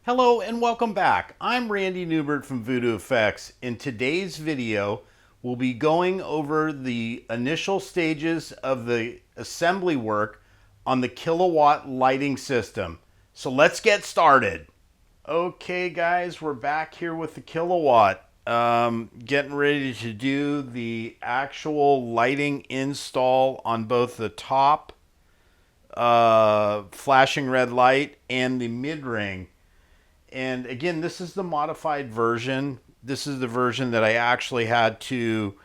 Hello and welcome back. I'm Randy Newbert from VoodooFX. In today's video, we'll be going over the initial stages of the assembly work on the Kilowatt lighting system. So let's get started. Okay guys, we're back here with the Kilowatt. Getting ready to do the actual lighting install on both the top flashing red light and the mid ring. And again, this is the modified version. This is the version that I actually had to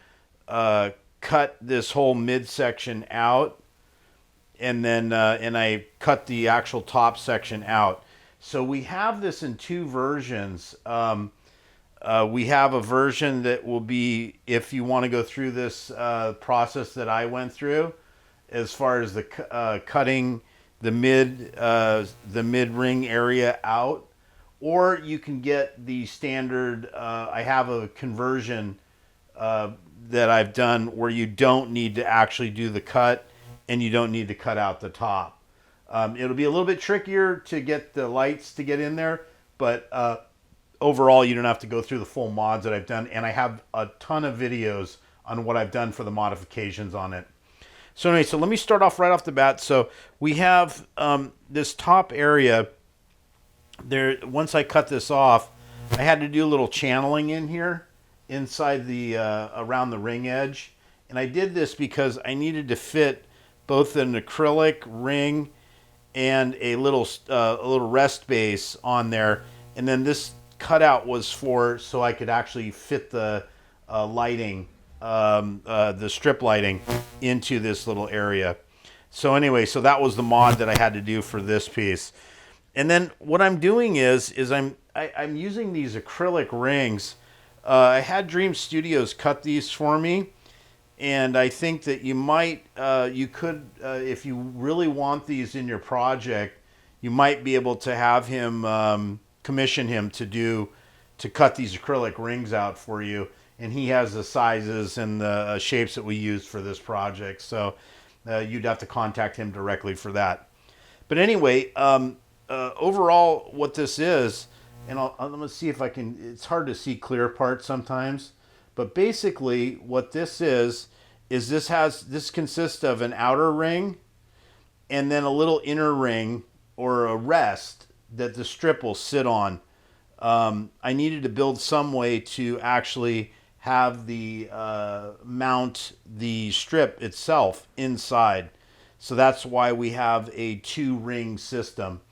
cut this whole midsection out, and then and I cut the actual top section out. So we have this in two versions. We have a version that will be, if you want to go through this process that I went through, as far as the cutting the mid ring area out. Or you can get the standard, I have a conversion that I've done where you don't need to actually do the cut and you don't need to cut out the top. It'll be a little bit trickier to get the lights to get in there, but overall you don't have to go through the full mods that I've done. And I have a ton of videos on what I've done for the modifications on it. So anyway, so let me start off right off the bat. So we have this top area. There, once I cut this off, I had to do a little channeling in here inside the around the ring edge, and I did this because I needed to fit both an acrylic ring and a little rest base on there, and then this cutout was for so I could actually fit the lighting, the strip lighting into this little area. So anyway, so that was the mod that I had to do for this piece. And then what I'm doing is I'm using these acrylic rings. I had Dream Studios cut these for me, and I think that you might, you could, if you really want these in your project, you might be able to have him commission him to cut these acrylic rings out for you. And he has the sizes and the shapes that we used for this project, so you'd have to contact him directly for that. But anyway. Overall, what this is, and I'm going to see if I can, it's hard to see clear parts sometimes, but basically what this is this consists of an outer ring and then a little inner ring or a rest that the strip will sit on. I needed to build some way to actually have the mount the strip itself inside. So that's why we have a 2-ring system.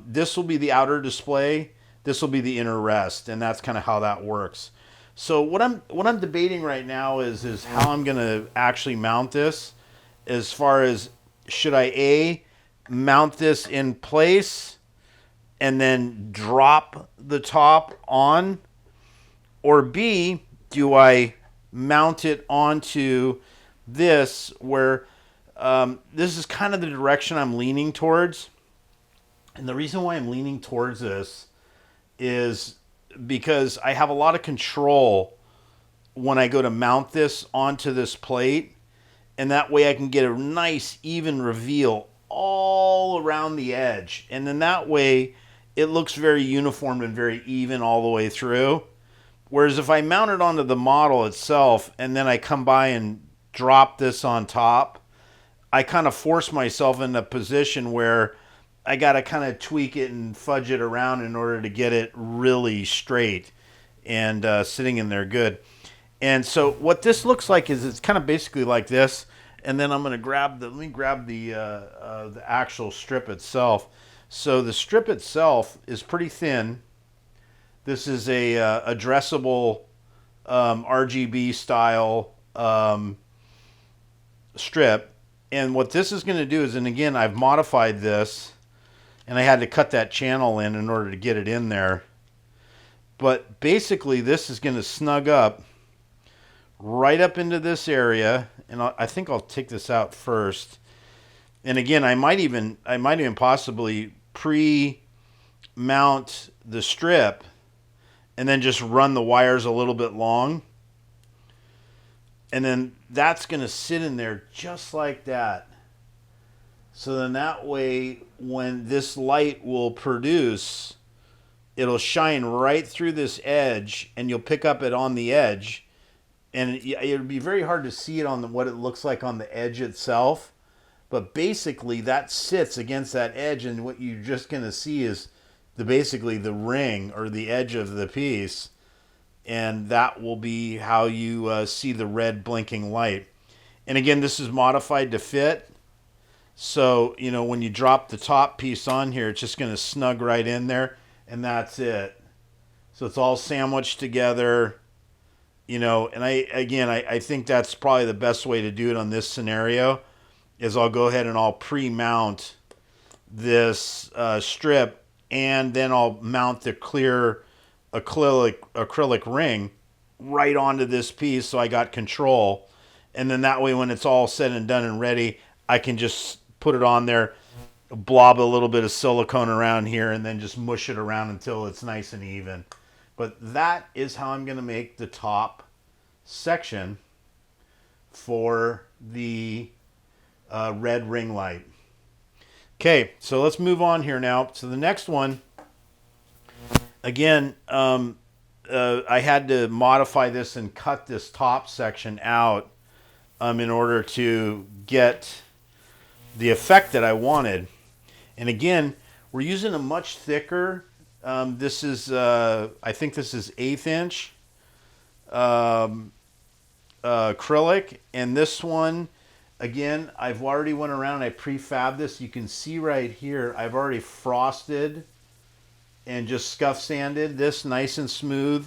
This will be the outer display. This will be the inner rest, and that's kind of how that works. So what I'm debating right now is how I'm going to actually mount this. As far as should I mount this in place and then drop the top on, or B, do I mount it onto this where this is kind of the direction I'm leaning towards. And the reason why I'm leaning towards this is because I have a lot of control when I go to mount this onto this plate. And that way I can get a nice even reveal all around the edge. And then that way it looks very uniform and very even all the way through. Whereas if I mount it onto the model itself and then I come by and drop this on top, I kind of force myself in a position where I got to kind of tweak it and fudge it around in order to get it really straight and sitting in there good. And so what this looks like is it's kind of basically like this. And then I'm going to let me grab the actual strip itself. So the strip itself is pretty thin. This is a addressable RGB style strip. And what this is going to do is, and again, I've modified this. And I had to cut that channel in order to get it in there. But basically, this is going to snug up right up into this area. And I think I'll take this out first. And again, I might even possibly pre-mount the strip and then just run the wires a little bit long. And then that's going to sit in there just like that. So then that way, when this light will produce, it'll shine right through this edge, and you'll pick up it on the edge, and it'd be very hard to see it on what it looks like on the edge itself. But basically, that sits against that edge, and what you're just going to see is basically the ring or the edge of the piece, and that will be how you see the red blinking light. And again, this is modified to fit. So, when you drop the top piece on here, it's just going to snug right in there, and that's it. So it's all sandwiched together, and I think that's probably the best way to do it on this scenario is I'll go ahead and I'll pre-mount this strip, and then I'll mount the clear acrylic ring right onto this piece so I got control. And then that way when it's all said and done and ready, I can just put it on there, blob a little bit of silicone around here, and then just mush it around until it's nice and even. But that is how I'm going to make the top section for the red ring light. Okay, so let's move on here now. So the next one, again, I had to modify this and cut this top section out in order to get the effect that I wanted. And again, we're using a much thicker, this is, I think this is 1/8 inch acrylic. And this one, again, I've already went around and I prefab this. You can see right here, I've already frosted and just scuff sanded this nice and smooth,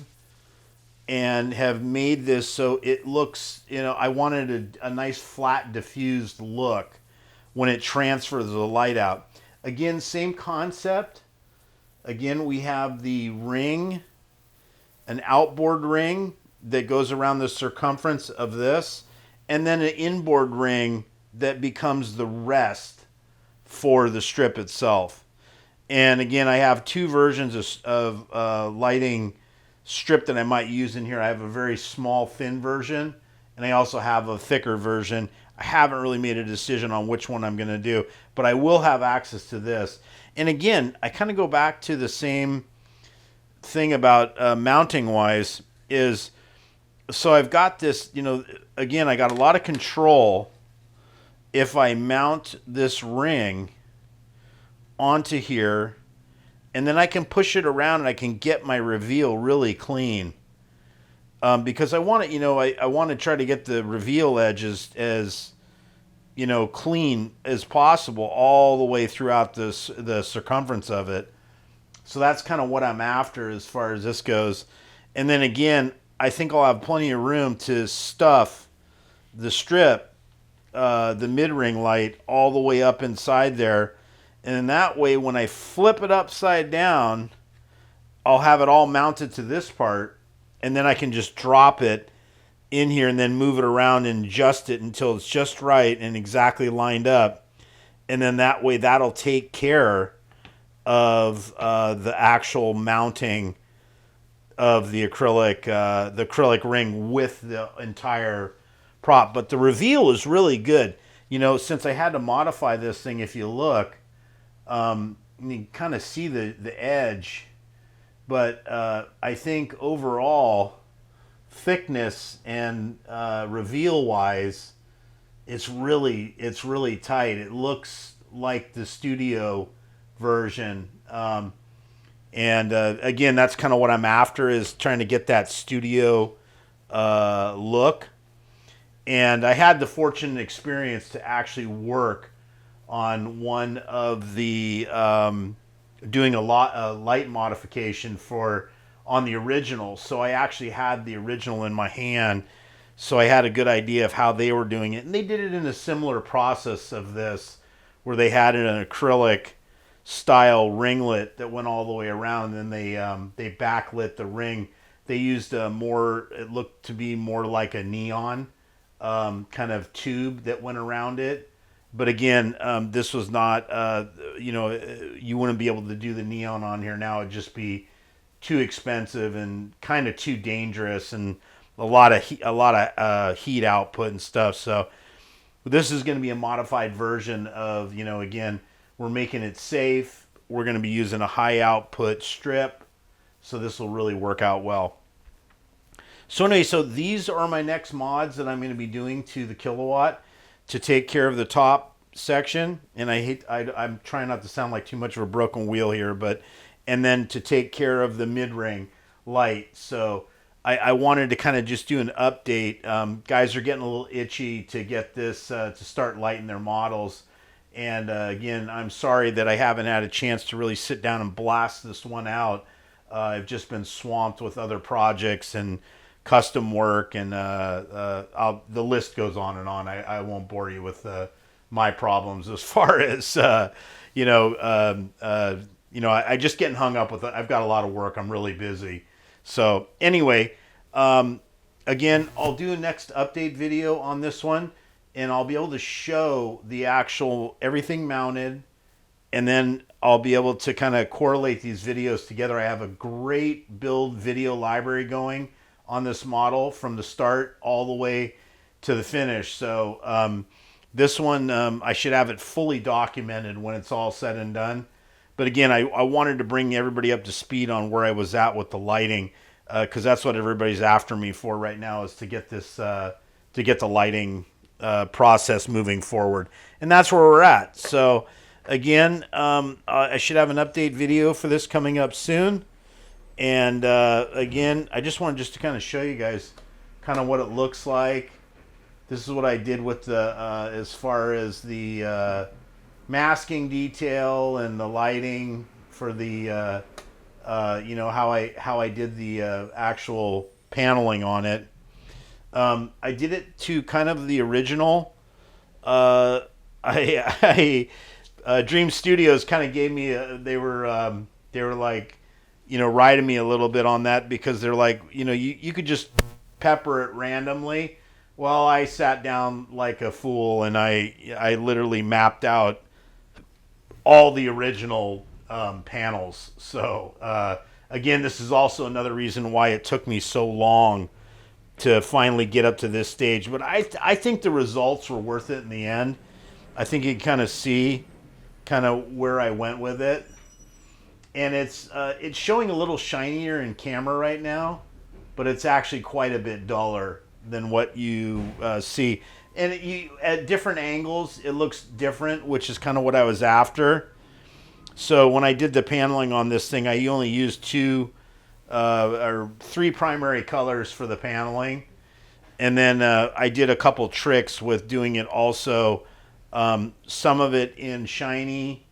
and have made this so it looks, I wanted a nice flat diffused look when it transfers the light out. Again, same concept. Again, we have the ring, an outboard ring that goes around the circumference of this, and then an inboard ring that becomes the rest for the strip itself. And again, I have two versions of lighting strip that I might use in here. I have a very small, thin version, and I also have a thicker version. I haven't really made a decision on which one I'm going to do, but I will have access to this. And again, I kind of go back to the same thing about mounting wise is, so I've got this, again, I got a lot of control if I mount this ring onto here, and then I can push it around and I can get my reveal really clean. Because I want it, I want to try to get the reveal edges as clean as possible all the way throughout the circumference of it. So that's kind of what I'm after as far as this goes. And then again, I think I'll have plenty of room to stuff the strip, the mid-ring light, all the way up inside there. And in that way, when I flip it upside down, I'll have it all mounted to this part, and then I can just drop it in here and then move it around and adjust it until it's just right and exactly lined up. And then that way, that'll take care of the actual mounting of the acrylic ring with the entire prop. But the reveal is really good. Since I had to modify this thing, if you look, you can kind of see the edge. But I think overall, thickness and reveal wise, it's really tight. It looks like the studio version. And again, that's kind of what I'm after, is trying to get that studio look. And I had the fortunate experience to actually work on one of the doing a light modification on the original. So I actually had the original in my hand, so I had a good idea of how they were doing it. And they did it in a similar process of this, where they had an acrylic style ringlet that went all the way around, and then they backlit the ring. They used it looked to be more like a neon kind of tube that went around it. But again, this was not, you wouldn't be able to do the neon on here now. It'd just be too expensive and kind of too dangerous, and a lot of heat output and stuff. So this is going to be a modified version of, again, we're making it safe. We're going to be using a high output strip, So this will really work out well. So anyway, so these are my next mods that I'm going to be doing to the Kilowatt to take care of the top section. And I'm trying not to sound like too much of a broken wheel here, but, and then to take care of the mid-ring light. So I wanted to kind of just do an update. Guys are getting a little itchy to get this, to start lighting their models. And again, I'm sorry that I haven't had a chance to really sit down and blast this one out. I've just been swamped with other projects and custom work, and the list goes on and on. I won't bore you with my problems as far as I just getting hung up with it. I've got a lot of work. I'm really busy. So anyway, again, I'll do a next update video on this one, and I'll be able to show the actual everything mounted, and then I'll be able to kind of correlate these videos together. I have a great build video library going on this model from the start all the way to the finish. So this one, I should have it fully documented when it's all said and done. But again, I wanted to bring everybody up to speed on where I was at with the lighting, because that's what everybody's after me for right now, is to get this, to get the lighting process moving forward. And that's where we're at. So again, I should have an update video for this coming up soon. And again, I just wanted to kind of show you guys kind of what it looks like. This is what I did with the, as far as the masking detail and the lighting for the, how I did the actual paneling on it. I did it to kind of the original. Dream Studios kind of gave me they were like, riding me a little bit on that, because they're like, you could just pepper it randomly. Well, I sat down like a fool, and I literally mapped out all the original panels. So again, this is also another reason why it took me so long to finally get up to this stage. But I think the results were worth it in the end. I think you can kind of see kind of where I went with it. And it's showing a little shinier in camera right now, but it's actually quite a bit duller than what you see. And at different angles, it looks different, which is kind of what I was after. So when I did the paneling on this thing, I only used 2 or 3 primary colors for the paneling. And then I did a couple tricks with doing it also, some of it in shiny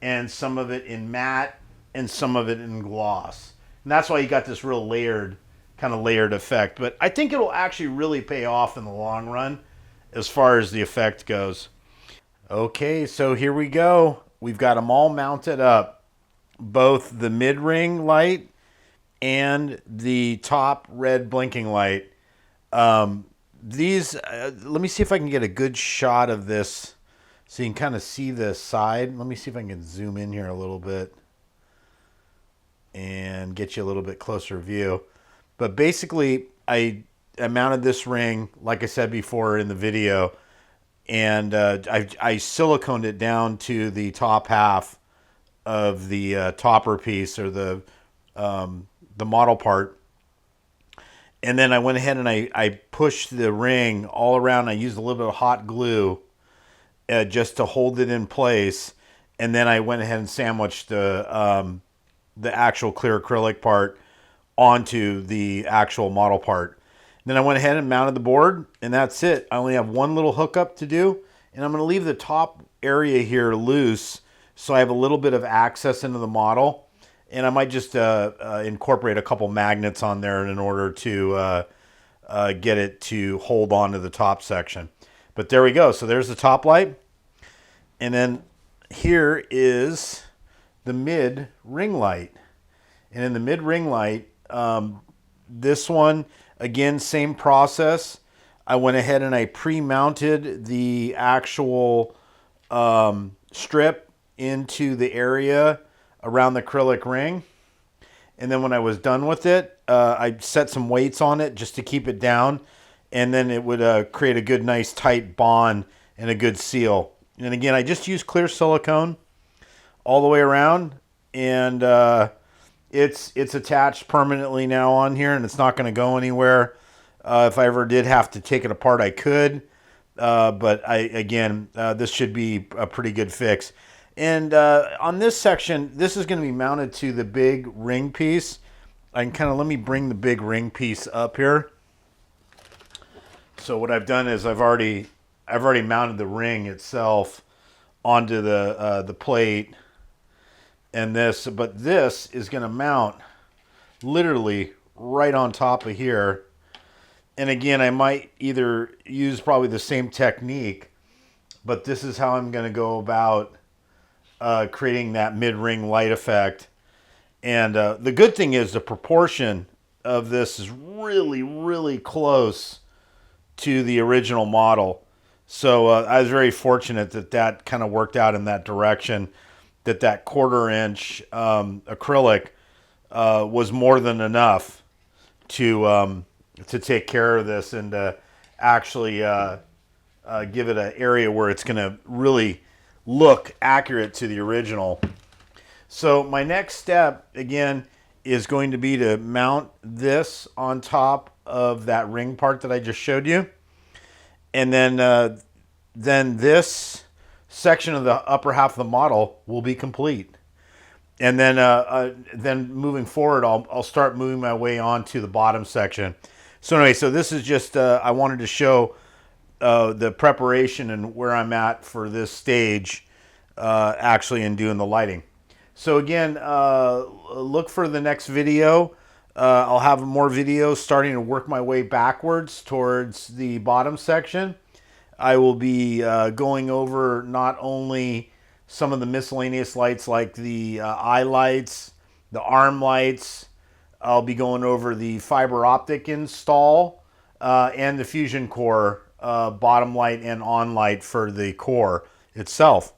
and some of it in matte and some of it in gloss. And that's why you got this real kind of layered effect. But I think it'll actually really pay off in the long run as far as the effect goes. Okay, so here we go. We've got them all mounted up, both the mid-ring light and the top red blinking light. These, let me see if I can get a good shot of this so you can kind of see the side. Let me see if I can zoom in here a little bit and get you a little bit closer view. But basically, I mounted this ring, like I said before in the video, and I siliconed it down to the top half of the topper piece, or the model part. And then I went ahead and I pushed the ring all around. I used a little bit of hot glue just to hold it in place. And then I went ahead and sandwiched the actual clear acrylic part onto the actual model part. Then I went ahead and mounted the board, and that's it. I only have one little hookup to do, and I'm going to leave the top area here loose so I have a little bit of access into the model. And I might just incorporate a couple magnets on there in order to get it to hold on to the top section. But there we go. So there's the top light. And then here is the mid ring light. And in the mid ring light, this one, again, same process. I went ahead and I pre-mounted the actual strip into the area around the acrylic ring. And then when I was done with it, I set some weights on it just to keep it down. And then it would create a good, nice, tight bond and a good seal. And again, I just used clear silicone all the way around. And it's attached permanently now on here, and it's not going to go anywhere. If I ever did have to take it apart, I could. But this should be a pretty good fix. And on this section, this is going to be mounted to the big ring piece. I can let me bring the big ring piece up here. So what I've done is I've already mounted the ring itself onto the plate, and but this is going to mount literally right on top of here. And again, I might either use probably the same technique, but this is how I'm going to go about creating that mid-ring light effect. And the good thing is the proportion of this is really, really close to the original model. So I was very fortunate that kind of worked out in that direction, that 1/4 inch acrylic was more than enough to take care of this and to actually give it an area where it's going to really look accurate to the original. So my next step, again, is going to be to mount this on top of that ring part that I just showed you. And then this section of the upper half of the model will be complete. And then moving forward, I'll start moving my way on to the bottom section. So anyway, so this is just, I wanted to show the preparation and where I'm at for this stage, actually in doing the lighting. So again, look for the next video. I'll have more videos starting to work my way backwards towards the bottom section. I will be going over not only some of the miscellaneous lights like the eye lights, the arm lights. I'll be going over the fiber optic install and the fusion core bottom light and on light for the core itself.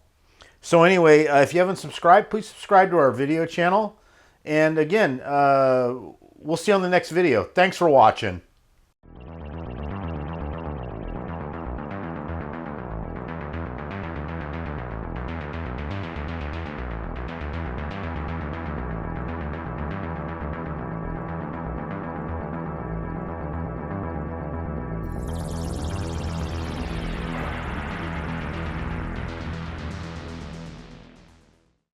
So anyway, if you haven't subscribed, please subscribe to our video channel. And again, we'll see you on the next video. Thanks for watching.